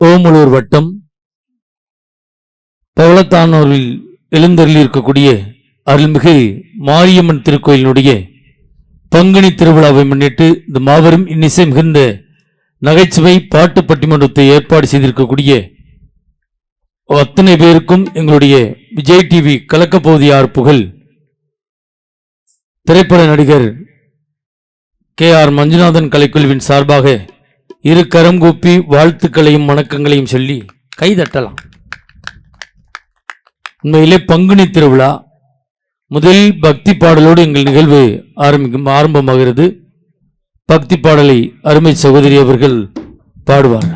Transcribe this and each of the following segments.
ஓமலூர் வட்டம் பவளத்தானூரில் எழுந்தருளி இருக்கக்கூடிய அருள்மிகு மாரியம்மன் திருக்கோயிலினுடைய பங்குனி திருவிழாவை முன்னிட்டு இந்த மாபெரும் இன்னிசை மிகுந்த நகைச்சுவை பாட்டு பட்டிமன்றத்தை ஏற்பாடு செய்திருக்கக்கூடிய அத்தனை பேருக்கும் எங்களுடைய விஜய் டிவி கலக்கப்பகுதியார் புகழ் திரைப்பட நடிகர் KR மஞ்சுநாதன் கலைக்குழுவின் சார்பாக இரு கரம் கூப்பி வாழ்த்துக்களையும் வணக்கங்களையும் சொல்லி கைதட்டலாம். உண்மையிலே பங்குனி திருவிழா முதல் பக்தி பாடலோடு எங்கள் நிகழ்வு ஆரம்பமாகிறது. பக்தி பாடலை அருமை சகோதரி அவர்கள் பாடுவார்கள்.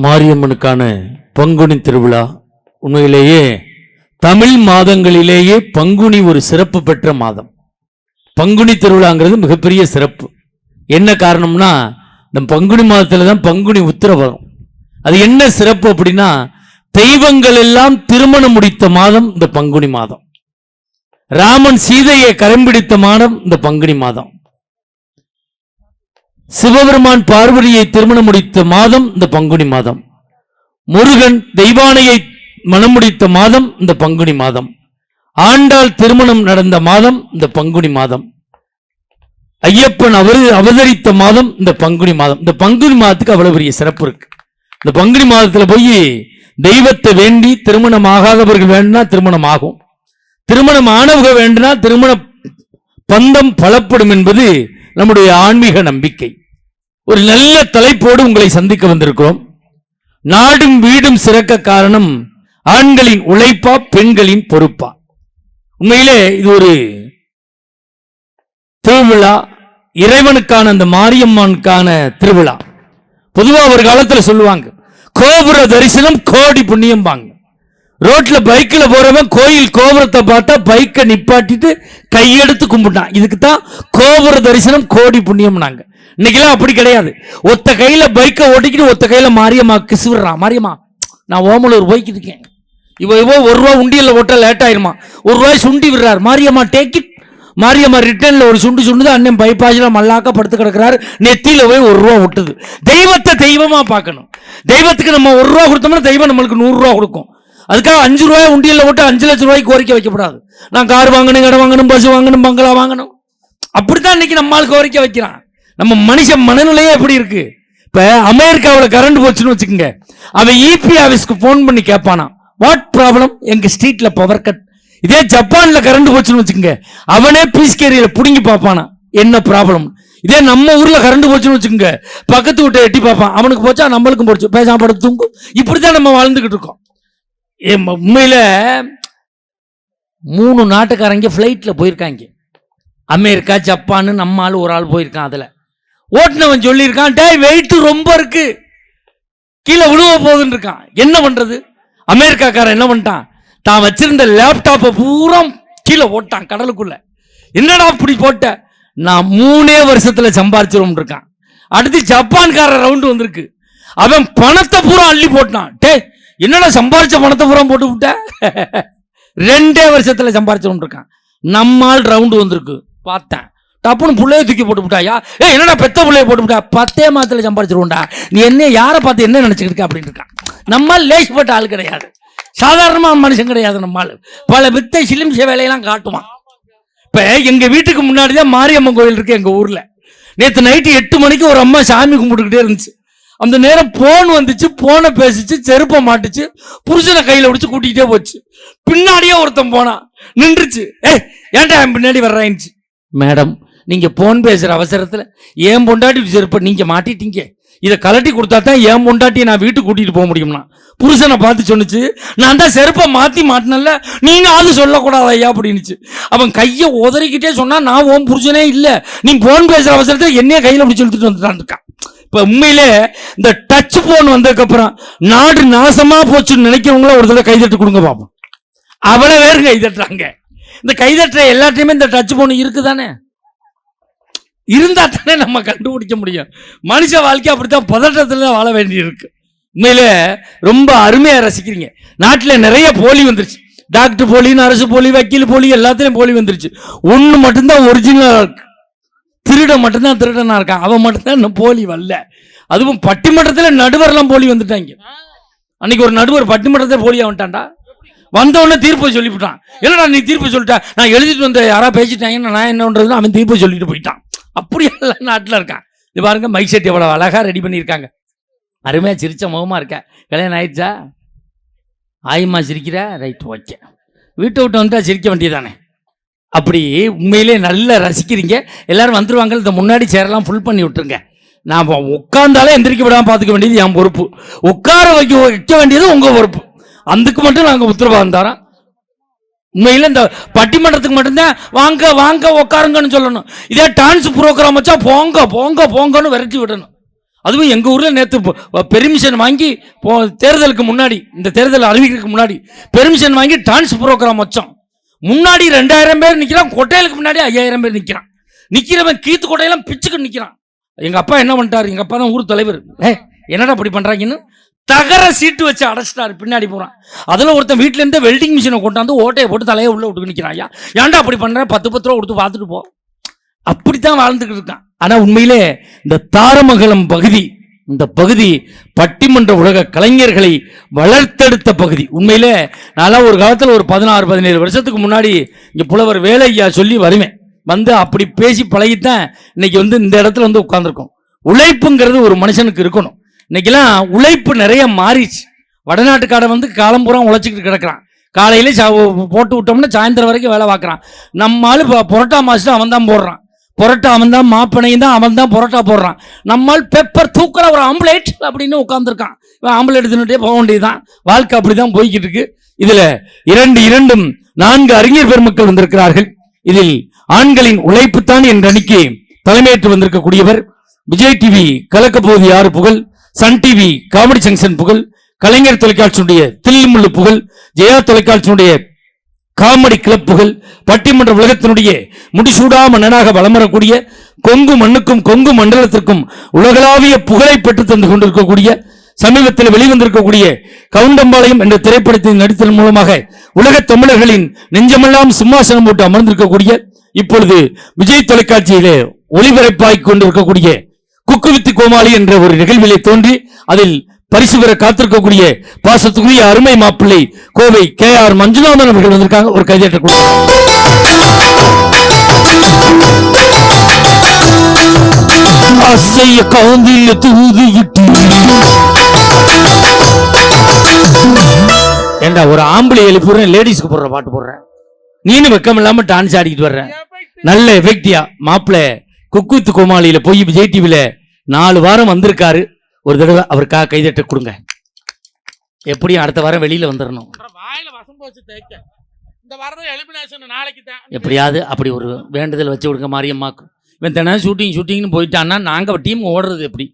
மாரியம்மனுக்கான பங்குனி திருவிழா உண்மையிலேயே தமிழ் மாதங்களிலேயே பங்குனி ஒரு சிறப்பு பெற்ற மாதம். பங்குனி திருவிழாங்கிறது மிகப்பெரிய சிறப்பு. என்ன காரணம்னா இந்த பங்குனி மாதத்துல தான் பங்குனி உத்திர வரும். அது என்ன சிறப்பு அப்படின்னா தெய்வங்கள் எல்லாம் திருமணம் முடித்த மாதம் இந்த பங்குனி மாதம். ராமன் சீதையை கரம் பிடித்த மாதம் இந்த பங்குனி மாதம். சிவபெருமான் பார்வதியை திருமணம் முடித்த மாதம் இந்த பங்குனி மாதம். முருகன் தெய்வானையை மனம் முடித்த மாதம் இந்த பங்குனி மாதம். ஆண்டாள் திருமணம் நடந்த மாதம் இந்த பங்குனி மாதம். ஐயப்பன் அவதரித்த மாதம் இந்த பங்குனி மாதம். இந்த பங்குனி மாதத்துக்கு அவ்வளவு பெரிய சிறப்பு இருக்கு. இந்த பங்குனி மாதத்துல போய் தெய்வத்தை வேண்டி திருமணம் ஆகாதவர்கள் வேண்டுனா திருமணம் ஆகும், திருமணம் ஆனவங்க வேண்டுனா திருமண பந்தம் பலப்படும் என்பது நம்முடைய ஆன்மீக நம்பிக்கை. ஒரு நல்ல தலைப்போடு உங்களை சந்திக்க வந்திருக்கிறோம். நாடும் வீடும் சிறக்க காரணம் ஆண்களின் உழைப்பா பெண்களின் பொறுப்பா? உண்மையிலே இது ஒரு திருவிழா, இறைவனுக்கான அந்த மாரியம்மனுக்கான திருவிழா. பொதுவா ஒரு காலத்துல சொல்லுவாங்க கோபுர தரிசனம் கோடி புண்ணியம் பாங்க. ரோட்ல பைக்ல போறவன் கோயில் கோபுரத்தை பார்த்தா பைக்கை நிப்பாட்டிட்டு கையெடுத்து கும்பிட்டான். இதுக்கு தான் கோபுர தரிசனம் கோடி புண்ணியம். நாங்க இன்னைக்கெல்லாம் அப்படி கிடையாது. ஒத்த கையில பைக்கை ஓட்டிக்கிட்டு ஒத்த கையில மாரியம்மா கிசுறான். மாரியம்மா நான் ஓமலூர் போய்கிட்டு இருக்கேன், இவ ₹1 உண்டியல்ல ஓட்ட லேட் ஆயிருமா, ₹1 சுண்டி விடுறாரு. Mariamma take it. மாரியம்மா ரிட்டர்ன்ல ஒரு சுண்டுது. அண்ணன் பைப்பாஜில மல்லாக்க படுத்து கிடக்கிறாரு. நெத்தியில போய் ₹1 விட்டுது. தெய்வத்தை தெய்வமா பார்க்கணும். தெய்வத்துக்கு நம்ம ₹1 கொடுத்தோம்னா தெய்வம் நம்மளுக்கு ₹100 கொடுக்கும். அதுக்காக ₹5 உண்டியல்ல ஓட்ட ₹5 லட்சம் கோரிக்கை வைக்கப்படாது. நான் கார் வாங்கணும், இடம் வாங்கணும், பஸ் வாங்கணும், பங்களா வாங்கணும். அப்படித்தான் இன்னைக்கு நம்மளுக்கு கோரிக்கை வைக்கிறான். நம்ம மனுஷன் மனநிலையே எப்படி இருக்கு? இப்ப அமெரிக்காவில் கரண்ட் போச்சுன்னு வச்சுக்கோங்க, அவன் இபி ஆபீஸ்க்கு போன் பண்ணி கேட்பானா வாட் ப்ராப்ளம், எங்க ஸ்ட்ரீட்ல பவர் கட். இதே ஜப்பான்ல கரண்ட் போச்சுன்னு வச்சுக்கோங்க, அவனே பீஸ்கேரியில புடுங்கி பார்ப்பானா என்ன ப்ராப்ளம். இதே நம்ம ஊர்ல கரண்ட் போச்சுன்னு வச்சுக்கோங்க, பக்கத்து வீட்டை எட்டி பார்ப்பான், அவனுக்கு போச்சா நம்மளுக்கும் போச்சு, பேசாம படுத்து தூங்கும். இப்படித்தான் நம்ம வாழ்ந்துகிட்டு இருக்கோம். உண்மையில 3 நாட்டுக்காரங்க பிளைட்ல போயிருக்காங்க. அமெரிக்கா, ஜப்பான், நம்ம ஆள் ஒரு ஆள் போயிருக்கான். அதுல ஓட்டுனவன் சொல்லியிருக்கான், டே வெயிட் ரொம்ப இருக்கு, கீழே விழுவ போகுதுன்னு இருக்கான். என்ன பண்றது? அமெரிக்காக்காரன் என்ன பண்ணிட்டான், தான் வச்சிருந்த லேப்டாப்பை பூரா கீழே போட்டான் கடலுக்குள்ள. என்னடா அப்படி போட்ட? நான் 3 வருஷத்துல சம்பாரிச்சிரும் இருக்கான். அடுத்து ஜப்பான்கார ரவுண்டு வந்திருக்கு, அவன் பணத்தை பூரா அள்ளி போட்டான். டே என்னடா சம்பாரிச்ச பணத்தை பூரா போட்டு விட்ட, 2 வருஷத்துல சம்பாரிச்சிரும் இருக்கான். நம்மால் ரவுண்டு வந்திருக்கு, பார்த்தேன் டப்புன்னு புள்ளைய தூக்கி போட்டு விட்டாயா, என்னடா பெத்த புள்ளைய போட்டு விட்டா, 10 மாதத்துல சம்பாரிச்சிருவோண்டா, நீ என்ன யாரை பார்த்து என்ன நினைச்சுக்கிட்டு அப்படின்னு இருக்கான். நம்ம லேஸ் போட்ட ஆள் கிடையாது. சாதாரணமா மனுஷன் கிடையாது. நம்மால் பல வித்தை சிலிம்ச வேலையெல்லாம் காட்டுவான். இப்ப எங்க வீட்டுக்கு முன்னாடி தான் மாரியம்மன் கோயில் இருக்கு எங்க ஊர்ல. நேற்று நைட்டு 8 மணிக்கு ஒரு அம்மா சாமி கும்பிட்டுக்கிட்டே இருந்துச்சு. அந்த நேரம் போன் வந்துச்சு, போனை பேசிச்சு, செருப்பை மாட்டுச்சு, புருஷனை கையில பிடிச்சு கூட்டிகிட்டே போச்சு. பின்னாடியே ஒருத்தன் போனா நின்றுச்சு. ஏன்டா என் பின்னாடி வர்றாயின்ச்சு. மேடம், நீங்க போன் பேசுற அவசரத்துல ஏன் பொண்டாட்டி செருப்பை நீங்க மாட்டிட்டீங்க, இதை கலட்டி கொடுத்தா தான் என் பொண்டாட்டியை நான் வீட்டுக்கு கூட்டிட்டு போக முடியும்னா. புருஷனை பார்த்து சொன்னிச்சு, நான் தான் செருப்பை மாட்டினல, நீங்க அது சொல்லக்கூடாது ஐயா அப்படின்னுச்சு. அவன் கையை உதறிக்கிட்டே சொன்னா, நான் உன் புருஷனே இல்லை, நீ போன் பேசுற அவசரத்துல என்னைய கையில அப்படி சொல்லிட்டு வந்துட்டான் இருக்கான். இப்ப உண்மையிலே இந்த டச் போன் வந்ததுக்கு அப்புறம் நாடு நாசமா போச்சுன்னு நினைக்கிறவங்கள ஒரு தடவை கைதட்டு கொடுங்க பாப்போம். அவ்வளவு பேர் கைதட்டுறாங்க. இந்த கைதட்டுற எல்லாத்தையுமே இந்த டச் போன் இருக்குதானே, இருந்தா தானே நம்ம கண்டுபிடிக்க முடியும். மனுஷ வாழ்க்கை அப்படித்தான் பதட்டத்துல வாழ வேண்டி இருக்கு. உண்மையில ரொம்ப அருமையா ரசிக்கிறீங்க. நாட்டில் நிறைய போலி வந்துருச்சு. டாக்டர் போலி, நர்சு போலி, வக்கீல் போலி, எல்லாத்திலையும் போலி வந்துருச்சு. ஒண்ணு மட்டும்தான் ஒரிஜினலா இருக்கு. திருட மட்டும்தான் திருடனா இருக்கான், அவன் மட்டும்தான் இன்னும் போலி வரல. அதுவும் பட்டிமன்றத்தில் நடுவர்லாம் போலி வந்துட்டாங்க. அன்னைக்கு ஒரு நடுவர் பட்டிமன்றத்தில் போலியா வந்துட்டான்டா. வந்தவொடனே தீர்ப்பை சொல்லிவிட்டான். என்னடா நீ தீர்ப்பு சொல்லிட்ட, நான் எழுதிட்டு வந்த யாரா பேசிட்டாங்கன்னு நான் என்ன பண்றதுன்னு அவன் தீர்ப்பை சொல்லிட்டு போயிட்டான். அப்படியெல்லாம் நாட்டில் இருக்கான். இது பாருங்க, மைக் செட் எவ்வளவு அழகா ரெடி பண்ணியிருக்காங்க. அருமையா சிரிச்ச முகமா இருக்க. கல்யாணம் ஆயிடுச்சா? ஆயுமா சிரிக்கிற? Right, okay. வீட்டை விட்டு வந்துட்டா சிரிக்க வேண்டியதானே. அப்படி உண்மையிலே நல்லா ரசிக்கிறீங்க. எல்லாரும் வந்துருவாங்க. இந்த முன்னாடி சேரெல்லாம் ஃபுல் பண்ணி விட்டுருங்க. நான் உட்கார்ந்தாலே எந்திரிக்க விடாமல் பார்த்துக்க வேண்டியது என் பொறுப்பு, உட்கார வைக்க வேண்டியது உங்க பொறுப்பு. அதுக்கு மட்டும் நாங்கள் உத்தரவாதம் தரோம். உண்மையில இந்த பட்டிமன்றத்துக்கு மட்டும்தான் வாங்க வாங்க உட்காருங்கன்னு சொல்லணும். இதே டான்ஸ் ப்ரோக்ராம் வச்சா போங்க போங்க போங்கன்னு விரட்டி விடணும். அதுவும் எங்க ஊர்ல நேற்று பெர்மிஷன் வாங்கி தேர்தலுக்கு முன்னாடி, இந்த தேர்தல் அறிவிக்கிறதுக்கு முன்னாடி பெர்மிஷன் வாங்கி டான்ஸ் ப்ரோக்ராம் வச்சோம். முன்னாடி 2000 பேர் நிற்கிறான், கொட்டையிலுக்கு முன்னாடி 5000 பேர் நிற்கிறான். நிற்கிறவன் கீத்து கொட்டையெல்லாம் பிச்சுக்கு நிற்கிறான். எங்க அப்பா என்ன பண்ணிட்டாரு, எங்க அப்பா தான் ஊர் தலைவர், என்னடா அப்படி பண்றாங்கன்னு தகர சீட்டு வச்சு அடைச்சிட்டாரு. பின்னாடி போறான். அதுல ஒருத்தன் வீட்டுல இருந்து வெல்டிங் மிஷினை கொண்டாந்து ஓட்டையை போட்டு தலையை உள்ள விட்டு நிற்கிறான். ஐயா ஏன்டா அப்படி பண்ற, 10 ரூபா கொடுத்து பார்த்துட்டு போ. அப்படித்தான் வாழ்ந்துட்டு இருக்கான். ஆனா உண்மையிலே இந்த தாரமங்கலம் பகுதி, இந்த பகுதி பட்டிமன்ற உலக கலைஞர்களை வளர்த்தெடுத்த பகுதி. உண்மையிலே நான் ஒரு காலத்தில் ஒரு 16-17 வருஷத்துக்கு முன்னாடி இங்கே புலவர் வேலையா சொல்லி வருவேன். வந்து அப்படி பேசி பழகித்தான் இன்னைக்கு இந்த இடத்துல உட்கார்ந்துருக்கோம். உழைப்புங்கிறது ஒரு மனுஷனுக்கு இருக்கணும். இன்னைக்கெல்லாம் உழைப்பு நிறைய மாறிச்சு. வடநாட்டுக்காரன் காலம்புறம் உழைச்சிக்கிட்டு கிடக்கிறான். காலையில போட்டு விட்டோம்னா சாயந்தரம் வரைக்கும் வேலை பார்க்குறான். நம்மால் புரோட்டா மாஸ்டர் அவன் தான் போடுறான், புரோட்டா அவன் தான், மாப்பனையும் தான் அவன் தான் புரோட்டா போடுறான். நம்மால் பெப்பர் தூக்குற ஒரு ஆம்லேட் அப்படின்னு உட்காந்துருக்கான். ஆம்லேட் தின்னுட்டே போக வேண்டியதுதான். வாழ்க்கை அப்படிதான் போய்கிட்டு இருக்கு. இதுல இரண்டும் 4 அறிஞர் பெருமக்கள் வந்திருக்கிறார்கள். இதில் ஆண்களின் உழைப்பு தான் என்ற அணிக்கு தலைமையேற்று வந்திருக்கக்கூடியவர் விஜய் டிவி கலக்க போது 6 புகழ், சன் டிவி காமெடி ஜங்ஷன் புகழ், கலைஞர் தொலைக்காட்சியினுடைய தில்லுமுள்ளு புகழ், ஜெயா தொலைக்காட்சியினுடைய காமெடி கிளப் புகழ், பட்டிமன்ற உலகத்தினுடைய முடிசூடா மன்னனாக வலம் வரக்கூடிய கொங்கு மண்ணுக்கும் கொங்கு மண்டலத்திற்கும் உலகளாவிய புகழை பெற்று தந்து கொண்டிருக்கக்கூடிய, சமீபத்தில் வெளிவந்திருக்கக்கூடிய கவுண்டம்பாளையம் என்ற திரைப்படத்தின் நடித்தல் மூலமாக உலக தமிழர்களின் நெஞ்சமெல்லாம் சிம்மாசனம் போட்டு அமர்ந்திருக்கக்கூடிய, இப்பொழுது விஜய் தொலைக்காட்சியிலே ஒளிபரப்பாய் கொண்டிருக்கக்கூடிய குக்கு வித்து கோமாளி என்ற ஒரு நிகழ்விலே தோன்றி அதில் பரிசு பெற காத்திருக்கக்கூடிய பாசத்துக்குரிய அருமை மாப்பிள்ளை கோவை KR மஞ்சுநாதன் அவர்கள் வந்திருக்காங்க. ஒரு கைதட்ட ஏண்டா ஒரு ஆம்பளை எழுப்புறேன், லேடிஸ்க்கு போடுற பாட்டு போடுறேன், நீனு வெக்கம் இல்லாம டான்ஸ் ஆடிக்கிட்டு வர்றேன். நல்ல எஃபெக்டியா மாப்பிள்ளை குக்கு வித்து கோமாளியில போய் விஜய் டிவில 4 வாரம் வந்திருக்காரு. ஒரு தடவை அவருக்காக கைதட்ட கொடுங்க. எப்படியும் அடுத்த வாரம் வெளியில வந்துடணும். எப்படியாவது அப்படி ஒரு வேண்டுதல் வச்சு விடுங்க மாரியம்மாக்கு. இவன் தினம் ஷூட்டிங்னு போயிட்டான்னா நாங்க டீம் ஓடுறது எப்படி?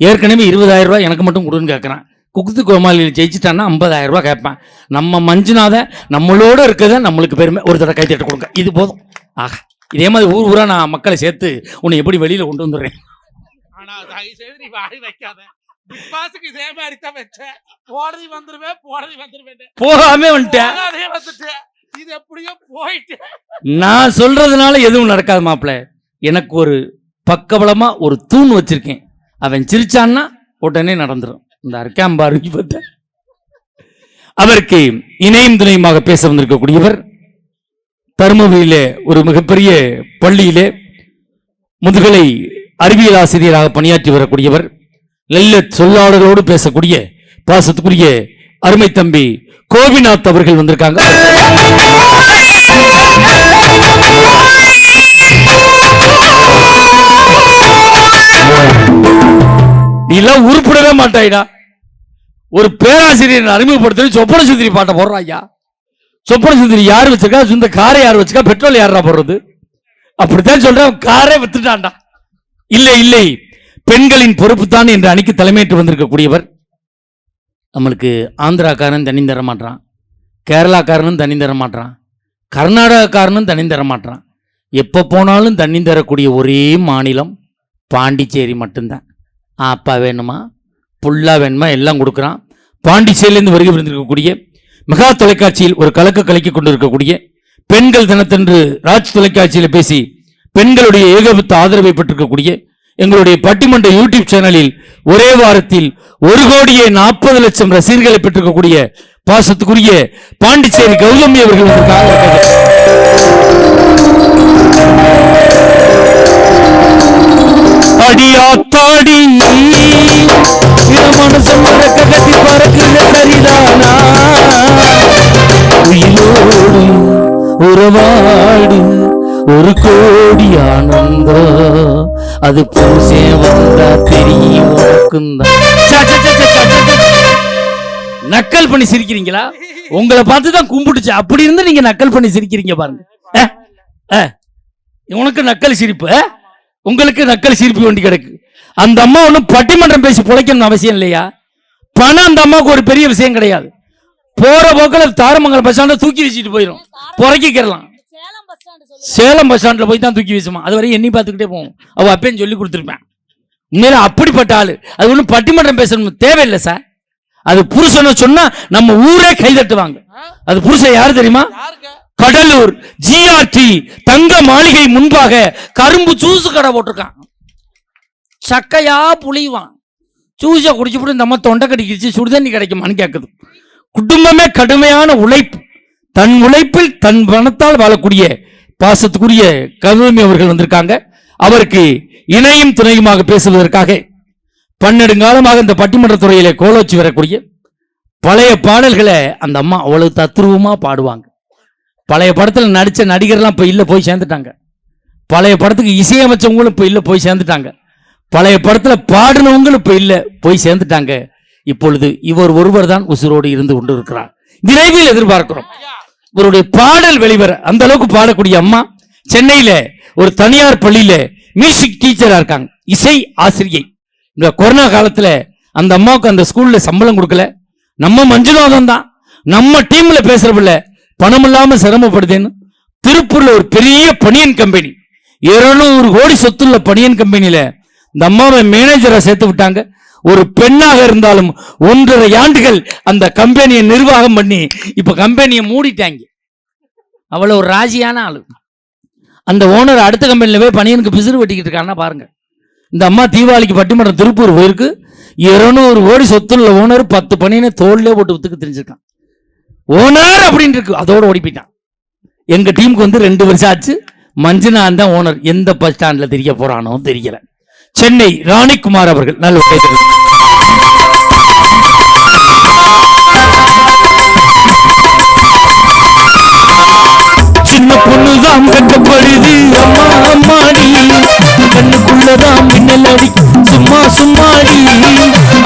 ஏற்கனவே 20,000 ரூபாய் எனக்கு மட்டும் கொடுன்னு கேட்கறான். குக்குத்து கோமாளியில் ஜெயிச்சுட்டான்னா 50,000 ரூபாய் கேட்பான். நம்ம மஞ்சுநாத நம்மளோட இருக்கிறத நம்மளுக்கு பெருமை. ஒரு தடவை கைதட்ட கொடுங்க, இது போதும். ஆஹா, இதே மாதிரி ஊர் ஊரா நான் மக்களை சேர்த்து உன்னை எப்படி வெளியில கொண்டு வந்துடுறேன். போகாம வந்துட்டேன். நான் சொல்றதுனால எதுவும் நடக்காது மாப்பிள்ள. எனக்கு ஒரு பக்கபலமா ஒரு தூண் வச்சிருக்கேன். அவன் சிரிச்சான்னா உடனே நடந்துரும். இந்த அர்க்காம்பாரு அவருக்கு இணையும் துணையுமாக பேச வந்திருக்கக்கூடியவர் தருமபுரியிலே ஒரு மிகப்பெரிய பள்ளியிலே முதுகலை அறிவியல் ஆசிரியராக பணியாற்றி வரக்கூடியவர், நல்ல சொல்லாடலோடு பேசக்கூடிய பாசத்துக்குரிய அருமை தம்பி கோபிநாத் அவர்கள் வந்திருக்காங்க. நீ எல்லாம் உருப்படவே மாட்டாயிடா. ஒரு பேராசிரியர் அறிமுகப்படுத்த சொப்பன சுந்தரி பாட்டை போடுறா ஐயா. சொப்பன சுந்தரி யார் வச்சிருக்கா? சொந்த காரை யார் வச்சிருக்கா? பெட்ரோல் யாரா போடுறது? அப்படித்தான் சொல்றேன். காரை வித்துட்டான்டா. இல்லை இல்லை, பெண்களின் பொறுப்பு தான் என்ற அணிக்கு தலைமையேற்று வந்திருக்கக்கூடியவர். நம்மளுக்கு ஆந்திராக்காரன் தண்ணி தர மாட்டான், கேரளாக்காரனும் தண்ணி தர மாட்டான், கர்நாடகக்காரனும் தண்ணி தர மாட்டான். எப்போ போனாலும் தண்ணி தரக்கூடிய ஒரே மாநிலம் பாண்டிச்சேரி மட்டும்தான். அப்பா வேணுமா, புல்லா வேணுமா, எல்லாம் கொடுக்குறான். பாண்டிச்சேரியிலிருந்து வருகை புரிந்திருக்கக்கூடிய மெகா தொலைக்காட்சியில் ஒரு கலக்க கலக்கி கொண்டிருக்கக்கூடிய பெண்கள் தினத்தன்று ராஜ் தொலைக்காட்சியில் பேசி பெண்களுடைய ஏகபத்த ஆதரவை பெற்றிருக்கக்கூடிய எங்களுடைய பட்டிமன்ற யூடியூப் சேனலில் ஒரே வாரத்தில் 1,40,00,000 ரசிகர்களை பெற்றிருக்கக்கூடிய பாசத்துக்குரிய பாண்டிச்சேரி கௌதமி அவர்கள் அடியாத்தாடி மனசு கட்டி பறக்குள்ள சரிதானா, உயிரோடு உறவாடு ஒரு கோடி ஆனந்தம், அது பூசே வந்தா தெரியும். நக்கல் பண்ணி சிரிக்கிறீங்களா? உங்களை பார்த்துதான் கும்பிடுச்சு. அப்படி இருந்து நீங்க நக்கல் பண்ணி சிரிக்கிறீங்க பாருங்க. உனக்கு நக்கல் சிரிப்பு, உங்களுக்கு நக்கல் சிரிப்பு வேண்டி கிடக்கு. அந்த அம்மா ஒன்றும் பட்டிமன்றம் பேசி பிழைக்கணும் அவசியம் இல்லையா? பணம் அந்த அம்மாவுக்கு ஒரு பெரிய விஷயம் கிடையாது. போற போக்கில் தாரமங்கலம் பஸ் ஸ்டாண்ட்ல தூக்கி வீசிட்டு போயிடும், புறக்கிக்கலாம். சேலம் பஸ் ஸ்டாண்ட்ல போய் தான் தூக்கி வீசுமா. அது வரையும் எண்ணி பார்த்துக்கிட்டே போவோம். அவ அப்பேன்னு சொல்லி கொடுத்துருப்பேன். உண்மையில அப்படிப்பட்ட ஆளு. அது ஒன்றும் பட்டிமன்றம் பேசணும் தேவையில்லை சார். அது புருஷனை சொன்னா நம்ம ஊரே கைதட்டுவாங்க. அது புருஷன் யாரு தெரியுமா? கடலூர் ஜிஆர்டி தங்க மாளிகை முன்பாக கரும்பு ஜூஸ் கடை போட்டிருக்கான். சக்கையா புளிவான். ஜூஸை குடிச்சுட்டு இந்த அம்மா தொண்டை கடிக்கிச்சு, சுடுதண்ணி கிடைக்குமான்னு கேட்குது. குடும்பமே கடுமையான உழைப்பு. தன் உழைப்பில் தன் பணத்தால் வாழக்கூடிய பாசத்துக்குரிய கௌதமி அவர்கள் வந்திருக்காங்க. அவருக்கு இணையும் துணையுமாக பேசுவதற்காக பன்னெடுங்காலமாக இந்த பட்டிமன்ற துறையிலே கோலோச்சி வரக்கூடிய பழைய பாடல்களை அந்த அம்மா அவ்வளவு தத்ரூபமா பாடுவாங்க. பழைய படத்தில் நடித்த நடிகர்லாம் இப்போ இல்லை, போய் சேர்ந்துட்டாங்க. பழைய படத்துக்கு இசையமைச்சவங்களும் இப்போ இல்லை, போய் சேர்ந்துட்டாங்க. பழைய படத்தில் பாடினவங்களும் இப்போ இல்லை, போய் சேர்ந்துட்டாங்க. இப்பொழுது இவர் ஒருவர் தான் உசுரோடு இருந்து கொண்டு இருக்கிறார். விரைவில் எதிர்பார்க்கிறோம் இவருடைய பாடல் வெளிவர. அந்த அளவுக்கு பாடக்கூடிய அம்மா சென்னையில ஒரு தனியார் பள்ளியில மியூசிக் டீச்சரா இருக்காங்க, இசை ஆசிரியை. இந்த கொரோனா காலத்துல அந்த அம்மாவுக்கு அந்த ஸ்கூல்ல சம்பளம் கொடுக்கல. நம்ம மஞ்சுநாதன் தான் நம்ம டீம்ல பேசுறப்பில்ல, பணம் இல்லாம சிரமப்படுதுன்னு திருப்பூர்ல ஒரு பெரிய பனியன் கம்பெனி, 200 கோடி சொத்துள்ள பனியன் கம்பெனியில இந்த அம்மாவை மேனேஜரா சேர்த்து விட்டாங்க. ஒரு பெண்ணாக இருந்தாலும் 1.5 ஆண்டுகள் அந்த கம்பெனியை நிர்வாகம் பண்ணி இப்ப கம்பெனியை மூடிட்டாங்க. அவ்வளவு ஒரு ராசியான ஆளு. அந்த ஓனர் அடுத்த கம்பெனில போய் பனியனுக்கு பிசிறு வெட்டிக்கிட்டு இருக்கான்னா பாருங்க. இந்த அம்மா தீபாவளிக்கு பட்டிமன்றம் திருப்பூர் போயிருக்கு. 200 கோடி சொத்துள்ள ஓனர் 10 பனியனை தோல்லே போட்டு வித்துக்கு தெரிஞ்சிருக்கான். ஓனர் அப்படின்னு இருக்கு, அதோட ஓடி போயிட்டான். எங்க டீமுக்கு வந்து 2 வருஷம் ஆச்சு. மஞ்சுநாதன் தான் ஓனர். எந்த பஸ் ஸ்டாண்ட்ல தெரிய போறானோ தெரியல. சென்னை ராணிக்குமார் அவர்கள் நல்ல சின்ன பொண்ணுதான் கட்டப்படுது அம்மா அம்மாடி, கண்ணுக்குள்ளதான் மின்னல் அடி சும்மா சும்மாடி,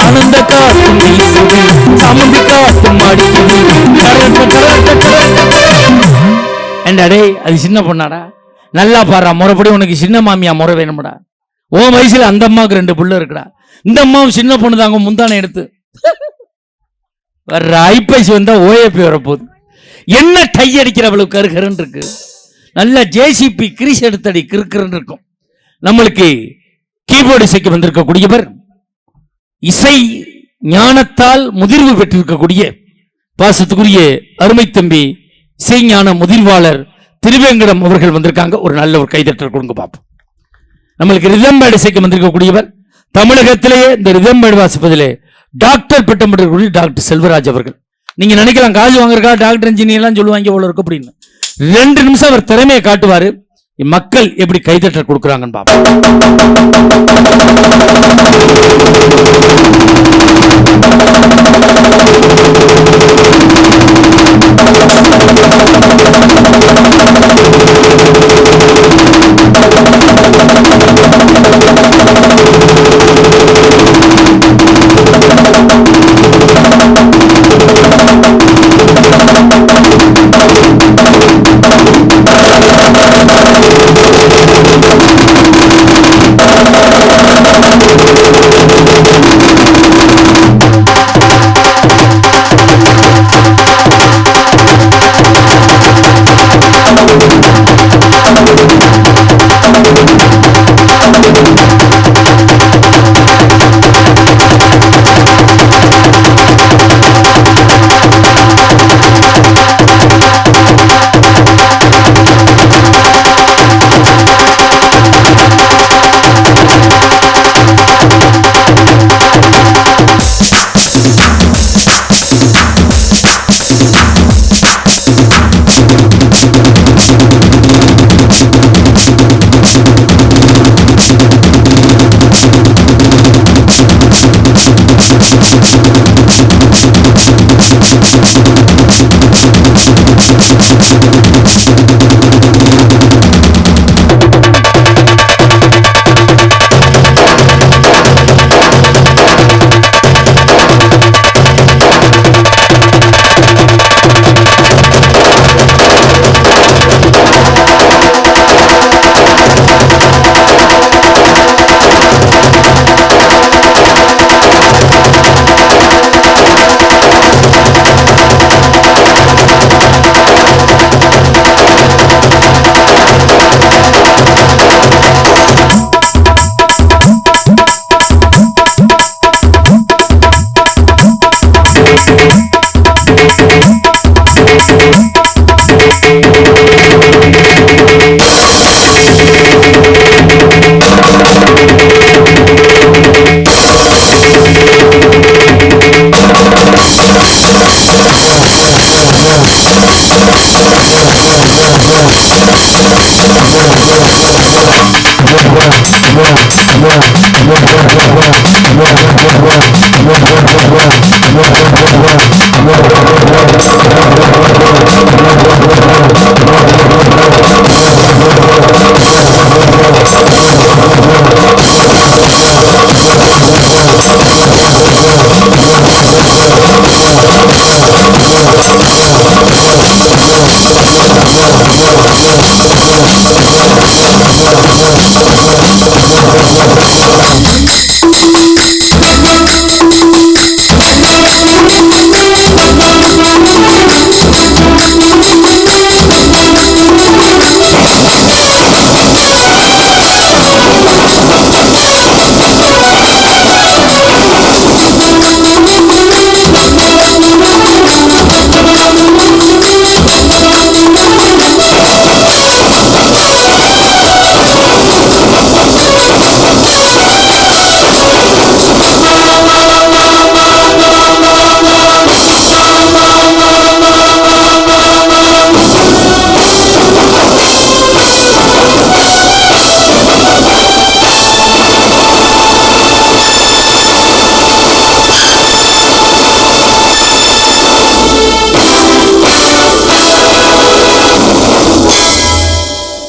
ஆனந்த காத்து வீசுது சாமந்தி காத்து மாடிக்குது. ஏண்டாடே அது சின்ன பொண்ணாடா, நல்லா பாடுறா, முறைப்படி உனக்கு சின்ன மாமியா முறை வேணும்டா. ஓ வயசுல அந்த அம்மாவுக்கு 2 பிள்ளை இருக்குடா. இந்த அம்மாவும் சின்ன பொண்ணு தாங்க, முந்தானை எடுத்து வர்ற ஐப்பைஸ் வந்தா ஓஏபி வரப்போகுது. என்ன டை அடிக்கிற அவ்வளவு கருகரன் இருக்கு. நல்ல ஜேசிபி கிரீஸ் எடுத்தடி கிருக்கரன் இருக்கும். நம்மளுக்கு கீபோர்டு இசைக்கு வந்திருக்கக்கூடியவர், இசை ஞானத்தால் முதிர்வு பெற்றிருக்கக்கூடிய பாசத்துக்குரிய அருமை தம்பி இசைஞான முதிர்வாளர் திருவேங்கடம் அவர்கள் வந்திருக்காங்க. ஒரு நல்ல ஒரு கைதட்டல் கொடுங்க பார்ப்போம். நம்மளுக்கு ரிதம் பேண்ட் இசைக்கு வந்திருக்கக்கூடியவர், தமிழகத்திலேயே இந்த ரிதம் பேண்ட் வாசிப்பதிலே டாக்டர் பட்டம் பெற்றக்கூடிய டாக்டர் செல்வராஜ் அவர்கள். நீங்க நினைக்கலாம் காசு வாங்குறக்கா டாக்டர் இன்ஜினியர் எல்லாம் சொல்லுவாங்க போல இருக்கு அப்படின்னு. 2 நிமிஷம் அவர் திறமையை காட்டுவாரு. மக்கள் எப்படி கைதட்ட கொடுக்குறாங்கன்னு பாப்போம்.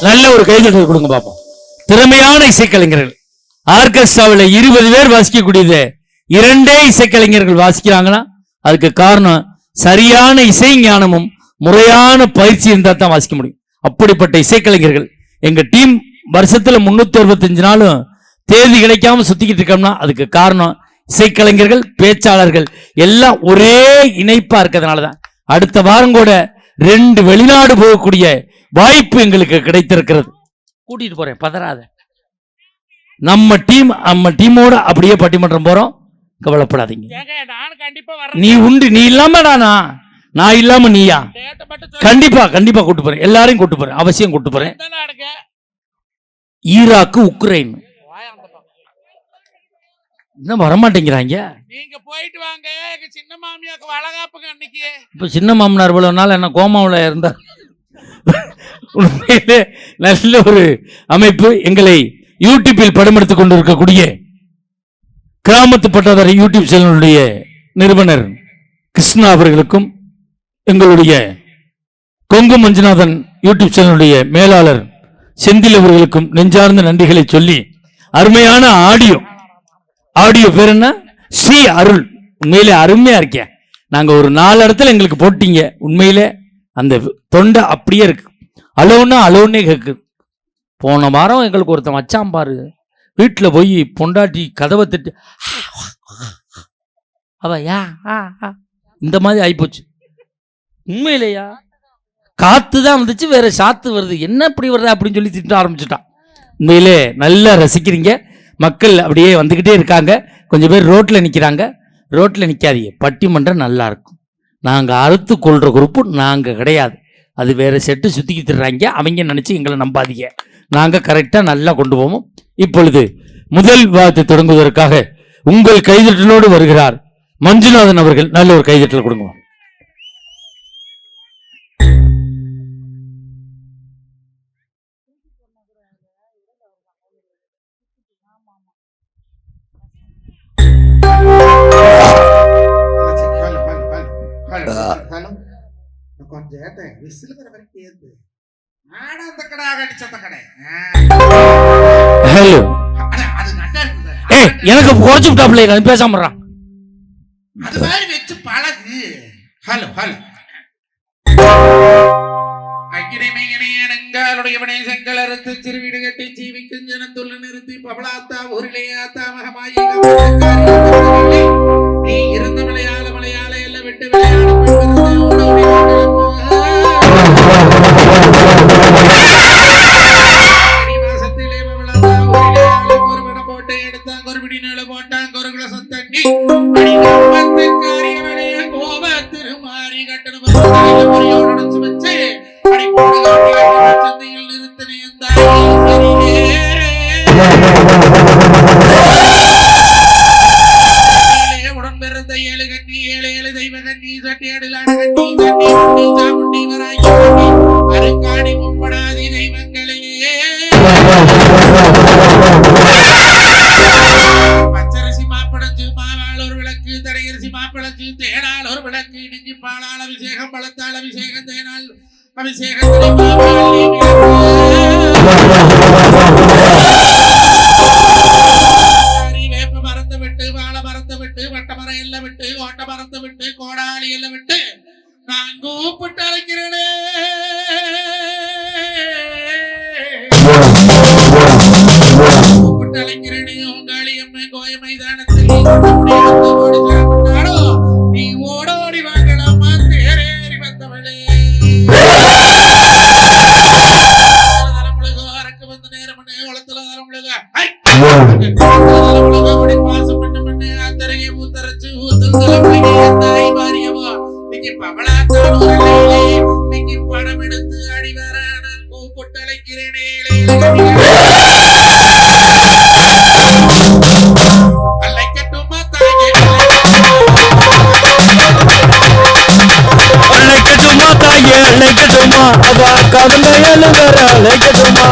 நல்ல ஒரு கைதட்டல் கொடுங்க பாப்போம். திறமையான இசைக்கலைஞர்கள். ஆர்கெஸ்ட்ராவில் 20 பேர் வாசிக்கக்கூடியது 2 இசைக்கலைஞர்கள் வாசிக்கிறாங்கன்னா அதுக்கு காரணம் சரியான இசை ஞானமும் முறையான பயிற்சி இருந்தால் தான் வாசிக்க முடியும். அப்படிப்பட்ட இசைக்கலைஞர்கள் எங்க டீம் வருஷத்துல 365 நாளும் தேதி கிடைக்காம சுத்திக்கிட்டு இருக்கோம்னா அதுக்கு காரணம் இசைக்கலைஞர்கள், பேச்சாளர்கள் எல்லாம் ஒரே இணைப்பா இருக்கிறதுனாலதான். அடுத்த வாரம் கூட 2 வெளிநாடு போகக்கூடிய வாய்ப்பு எங்களுக்கு கிடைத்திருக்கிறது. கூட்டிட்டு போறேன், பதறாத. நம்ம டீமோட அப்படியே பட்டிமன்றம் போறோம், கவலைப்படாதீங்க. நீ உண்டு, நீ இல்லாம நான் இல்லாம நீயா? கண்டிப்பா கூட்டு போறேன், எல்லாரையும் கூட்டு போறேன், அவசியம் கூட்டு போறேன். ஈராக்கு, உக்ரைன் இன்னும் வரமாட்டேங்கிறாங்க. நீங்க போயிட்டு வாங்க, எங்க சின்ன மாமியாக்கு வளகாப்புங்க அன்னைக்கு. இப்ப சின்ன மாமனார் இவ்வளவு நாள் என்ன கோமாவில் இருந்தார். உண்மையிலே நல்ல ஒரு அமைப்பு. எங்களை யூடியூப்பில் படம் எடுத்துக் கொண்டிருக்கக்கூடிய கிராமத்து பட்டதாரி யூடியூப் சேனலுடைய நிறுவனர் கிருஷ்ணா அவர்களுக்கும், எங்களுடைய கொங்கு மஞ்சுநாதன் யூடியூப் சேனலுடைய மேலாளர் செந்தில் அவர்களுக்கும் நெஞ்சார்ந்த நன்றிகளை சொல்லி, அருமையான ஆடியோ பேர் என்ன, ஸ்ரீ அருள். உண்மையிலே அருமையா இருக்கேன். நாங்க ஒரு 4 இடத்துல எங்களுக்கு போட்டீங்க. உண்மையிலே அந்த தொண்டை அப்படியே இருக்கு. அலோன்னே கேக்குது. போன வாரம் எங்களுக்கு ஒருத்தன் வச்சான் பாரு, வீட்டுல போய் பொண்டாட்டி கதவை தட்டு அவ யா இந்த மாதிரி ஆயிப்போச்சு. உண்மையிலேயா காத்து தான் வந்துச்சு, வேற சாத்து வருது, என்ன இப்படி வருது அப்படின்னு சொல்லி திட்ட ஆரம்பிச்சுட்டான். உண்மையிலே நல்லா ரசிக்கிறீங்க. மக்கள் அப்படியே வந்துக்கிட்டே இருக்காங்க. கொஞ்சம் பேர் ரோட்டில் நிற்கிறாங்க. ரோட்டில் நிற்காதீங்க, பட்டிமன்றம் நல்லா இருக்கும். நாங்கள் அறுத்து கொள்கிற குரூப்பு நாங்கள் கிடையாது. அது வேற செட்டு சுற்றிக்கி திடுறாங்க. அவங்க நினச்சி எங்களை நம்பாதீங்க. நாங்கள் கரெக்டாக நல்லா கொண்டு போவோம். இப்பொழுது முதல் விவாதத்தை தொடங்குவதற்காக உங்கள் கைதட்டலோடு வருகிறார் மஞ்சுநாதன் அவர்கள். நல்ல ஒரு கைதட்டல் கொடுங்க. ஹலோ, எனக்கு குறைச்சு விட்டாப்ல, பேசாம அது மாதிரி வச்சு பழகு. ஹலோ ஹலோ அக்கிரைமையனையனங்களுடைய செங்கல் அறுத்து சிறுவீடு கட்டி ஜீவிக்கும் ஜனத்துள்ள நிறுத்தி பவளாத்தா ஊரிலே ஆத்தா மகமாயி நீ இருந்த மலையாள எல்லாம் விட்டு மாசத்திலே ஒரு மனம் போட்டு எடுத்தாங்க, ஒரு பிடி நில போட்டாங்க, ஒரு கிளாஸ் தண்ணி கோப திருமாறி கட்டணம் வச்சு சந்தையில் நிறுத்தனையும் உடன் பிறந்த 7 கண்ணி 7 தெய்வ கண்ணி சட்டியடிலான கண்ணி கண்ணி சாமுண்டி வராகி அருக்காணி முப்படாதி தெய்வங்களே பச்சரிசி மாப்படைச்சு மாவாள் ஒரு விளக்கு, தரையரிசி மாப்படைச்சு தேனால் ஒரு விளக்கு, நெஞ்சி பாலால் அபிஷேகம், பழத்தால் அபிஷேகம், தேனால் அபிஷேகத்திலே வேப்ப மறந்து விட்டு, வாழை மறந்து விட்டு, வட்ட மரம் எல்லாம் விட்டு, ஓட்ட மறந்து விட்டு, கோடாளி எல்லாம் விட்டு நான் கூப்பிட்டு அழைக்கிறேனே. கூப்பிட்டு அழைக்கிறேனே உங்காளி அம்மை கோய மைதானத்தில் நீ ஓடோடி வாங்கலாமா தேரேறி வந்தவளே. அரக்கு வந்து நேரமண்ணே உளத்துல தரமுழுக பாசம் பண்ண அத்தரையை ஊத்தரைச்சு ஊத்தல் தாய் மாறியவோ இன்னைக்கு பவளாத்தானே இன்னைக்கு படம் எடுத்து அடிவர நான் கூப்பிட்டு அழைக்கிறேனே. அழைக்கட்டுமா தாயே, அழைக்கட்டுமா தாயே, அழைக்கட்டுமா அவ கடந்த எழுவர அழைக்கட்டுமா.